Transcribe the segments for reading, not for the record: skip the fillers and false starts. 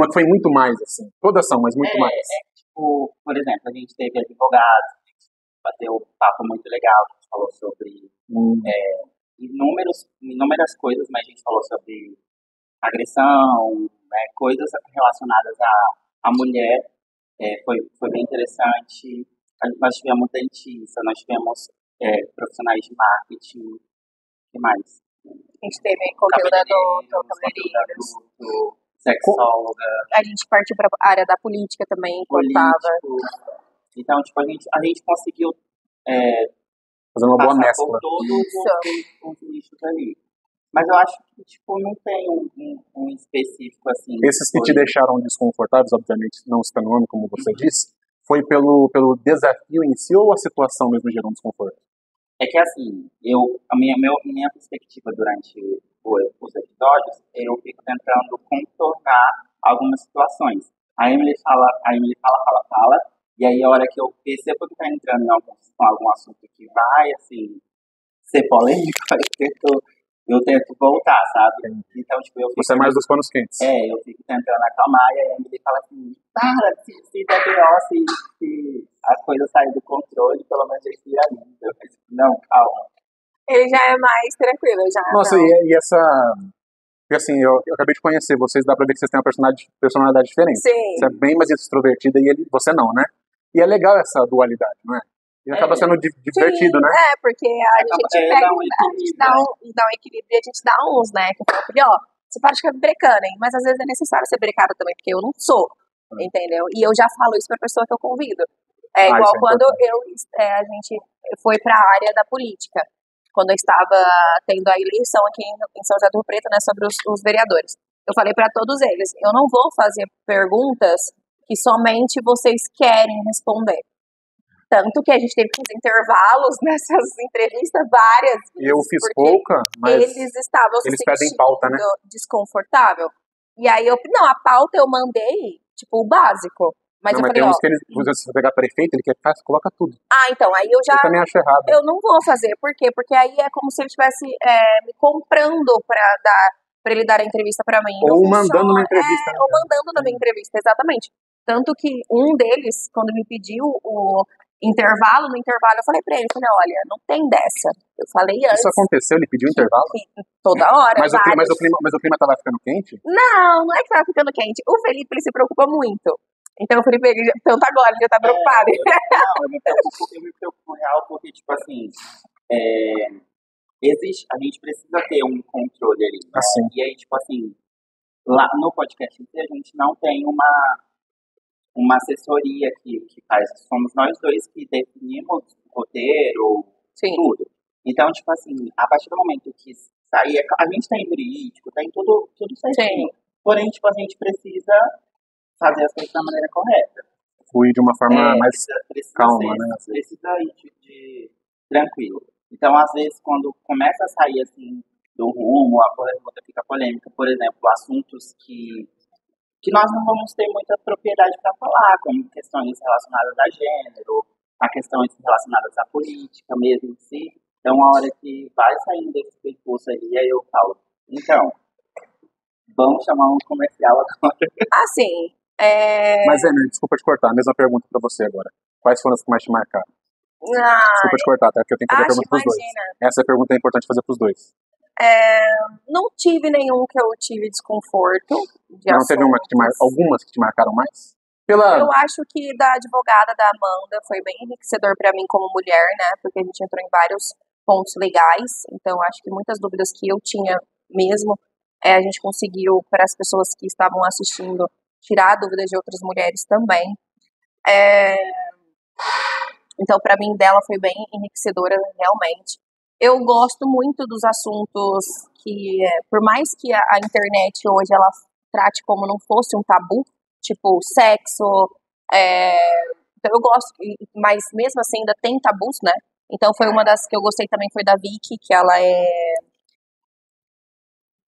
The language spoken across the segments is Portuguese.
uma que foi muito mais, assim. Todas são, mas muito mais. Tipo, por exemplo, a gente teve advogados, a gente bateu um papo muito legal, a gente falou sobre inúmeras coisas, mas a gente falou sobre agressão, né, coisas relacionadas à mulher. Foi bem interessante. Nós tivemos dentista, nós tivemos profissionais de marketing, o que mais? A gente teve conteúdo adulto, cabeleireiros, sexóloga. A gente partiu para a área da política também, contava. Então, tipo, a gente conseguiu fazer uma boa passar mescla por todos os nichos ali. Mas eu acho que, tipo, não tem um específico, assim. Esses que te deixaram desconfortáveis, obviamente, não citando nome, como você disse, foi pelo desafio em si ou a situação mesmo gerou um desconforto? É que, assim, a minha perspectiva durante os episódios, eu fico tentando contornar algumas situações. A Emily fala, e aí a hora que eu percebo que tá entrando em algum assunto que vai, assim, ser polêmico, eu tento voltar, sabe? Então, tipo, você é mais dos panos quentes. Eu fico tentando acalmar, e a Emily fala assim, para, se der B.O., se a coisa sair do controle, pelo menos eles viralizam. Eu penso, não, calma. Ele já é mais tranquilo, já. Nossa, não. e essa... Porque assim, eu acabei de conhecer vocês, dá pra ver que vocês têm uma personalidade diferente. Sim. Você é bem mais extrovertida e você não, né? E é legal essa dualidade, não é? E acaba sendo divertido, sim, né? Porque a gente pega, a gente dá um equilíbrio e a gente dá uns, né? Que eu falo, porque, você pode ficar brecando, hein? Mas às vezes é necessário ser brecado também, porque eu não sou, entendeu? E eu já falo isso pra pessoa que eu convido. Igual quando a gente foi pra área da política, quando eu estava tendo a eleição aqui em São José do Rio Preto, né, sobre os vereadores. Eu falei pra todos eles, eu não vou fazer perguntas que somente vocês querem responder. Tanto que a gente teve que fazer intervalos nessas entrevistas várias vezes. Eu fiz pouca, mas eles estavam se pedem pauta, né? Desconfortável. E aí a pauta eu mandei, tipo, o básico. Mas eu falei, tem uns que se você pegar prefeito, ele quer que coloca tudo. Então, aí eu já... Eu também acho errado. Eu não vou fazer, por quê? Porque aí é como se ele estivesse me comprando pra ele dar a entrevista pra mim. Ou mandando na entrevista. Ou mandando na minha entrevista, exatamente. Tanto que um deles, quando me pediu no intervalo, eu falei pra ele, olha, não tem dessa. Eu falei antes. Isso aconteceu? Ele pediu intervalo? Toda hora. Mas o clima tava ficando quente? Não é que tava ficando quente. O Felipe, ele se preocupa muito. Então o Felipe, tanto agora, ele já tá preocupado. Eu me preocupo real porque, tipo assim, a gente precisa ter um controle ali. Né? Assim. E aí, tipo assim, lá no podcast a gente não tem uma assessoria que faz. Somos nós dois que definimos o roteiro, tudo. Então, tipo assim, a partir do momento que sair, a gente tem jurídico, tem tudo certinho. Sim. Porém, tipo, a gente precisa fazer as coisas da maneira correta. Fluir de uma forma mais calma, né? Precisa ir de tranquilo. Então, às vezes, quando começa a sair, assim, do rumo, a pergunta fica polêmica, por exemplo, assuntos que nós não vamos ter muita propriedade para falar, como questões relacionadas a gênero, a questões relacionadas à política mesmo em si. Então, a hora que vai saindo desse percurso aí, aí eu falo, então, vamos chamar um comercial agora. Assim, Mas, Emily, desculpa te cortar, a mesma pergunta para você agora. Quais foram as que mais te marcaram? Desculpa te cortar, até porque eu tenho que fazer a pergunta pros dois. Essa pergunta é importante fazer pros dois. Não tive nenhum que eu tive desconforto. Não teve algumas que te marcaram mais? Eu acho que da advogada, da Amanda, foi bem enriquecedor para mim como mulher, né? Porque a gente entrou em vários pontos legais. Então, acho que muitas dúvidas que eu tinha mesmo, a gente conseguiu, para as pessoas que estavam assistindo, tirar dúvidas de outras mulheres também. Então, para mim, dela foi bem enriquecedora, realmente. Eu gosto muito dos assuntos que, por mais que a internet hoje ela trate como não fosse um tabu, tipo sexo, então eu gosto, mas mesmo assim ainda tem tabus, né? Então foi uma das que eu gostei também, foi da Vicky, que ela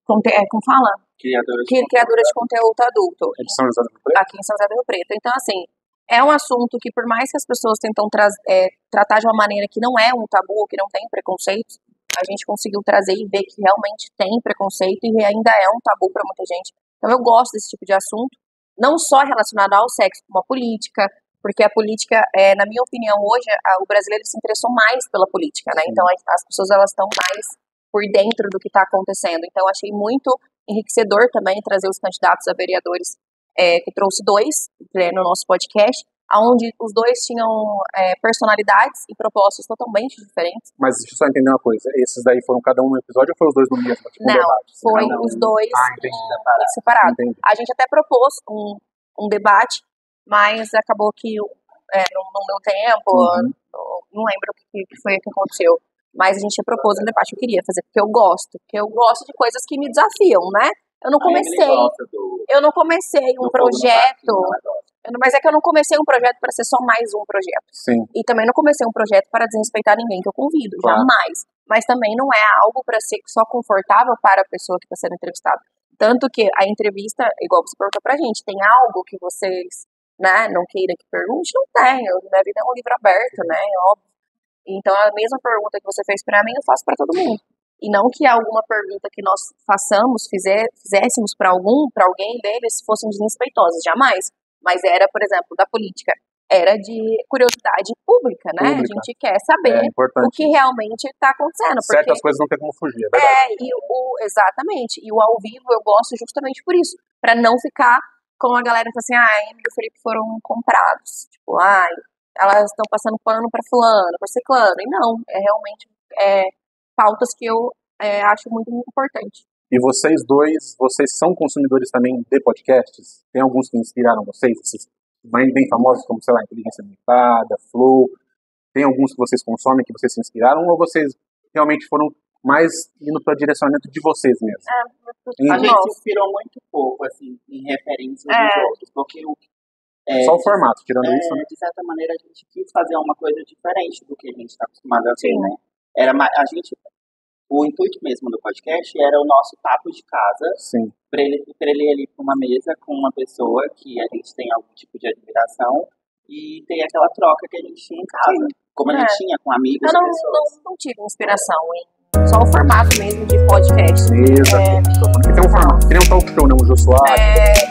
como fala? Criadora de conteúdo adulto. É de São José do Rio Preto? Aqui em São José do Rio Preto. Então, assim, é um assunto que, por mais que as pessoas tentam tratar de uma maneira que não é um tabu, que não tem preconceito, a gente conseguiu trazer e ver que realmente tem preconceito e ainda é um tabu para muita gente. Então, eu gosto desse tipo de assunto. não só relacionado ao sexo, como a política, porque a política, na minha opinião, hoje, o brasileiro se interessou mais pela política, né? Então, as pessoas, elas estão mais por dentro do que está acontecendo. Então, achei muito enriquecedor também trazer os candidatos a vereadores, que trouxe 2 no nosso podcast, onde os 2 tinham personalidades e propostas totalmente diferentes. Mas deixa eu só entender uma coisa, esses daí foram cada um no episódio ou foi os 2 no mesmo? Tipo, não, debate, foi os 2 separados. Entendi. A gente até propôs um debate, mas acabou que não deu tempo, não lembro o que foi que aconteceu. Mas a gente propôs um debate, eu queria fazer, porque eu gosto de coisas que me desafiam, né? Eu não comecei um projeto, mas é que eu não comecei um projeto para ser só mais um projeto. Sim. E também não comecei um projeto para desrespeitar ninguém que eu convido, jamais. Mas também não é algo para ser só confortável para a pessoa que está sendo entrevistada. Tanto que a entrevista, igual você perguntou pra gente, tem algo que vocês, né, não queiram que pergunte? Não tem, a vida é um livro aberto, né, é óbvio. Então a mesma pergunta que você fez para mim, eu faço para todo mundo. E não que alguma pergunta que nós fizéssemos para alguém deles fossem desrespeitosas, jamais. Mas era, por exemplo, da política, era de curiosidade pública, né? A gente quer saber o que realmente está acontecendo. Porque certas coisas não tem como fugir, é verdade. Exatamente. E o ao vivo eu gosto justamente por isso, para não ficar com a galera que fala assim, Emily e o Felipe foram comprados. Tipo, elas estão passando pano para fulano, para ciclano. E não, realmente pautas que eu acho muito importante. E vocês 2, vocês são consumidores também de podcasts? Tem alguns que inspiraram vocês? Esses bem famosos, como, sei lá, Inteligência Limitada, Flow. Tem alguns que vocês consomem que vocês se inspiraram? Ou vocês realmente foram mais indo para o direcionamento de vocês mesmos? A gente se inspirou muito pouco, assim, em referências dos outros. Porque só o formato, tirando isso, né? De certa maneira, a gente quis fazer uma coisa diferente do que a gente está acostumado a ver, né? O intuito mesmo do podcast era o nosso papo de casa, para ele ir ali para uma mesa com uma pessoa que a gente tem algum tipo de admiração e ter aquela troca que a gente tinha em casa, como a gente tinha com amigos e pessoas. Não tive inspiração só o formato mesmo de podcast. Exato. Porque tem um formato, que nem um talk show, né? Um Jô Soares.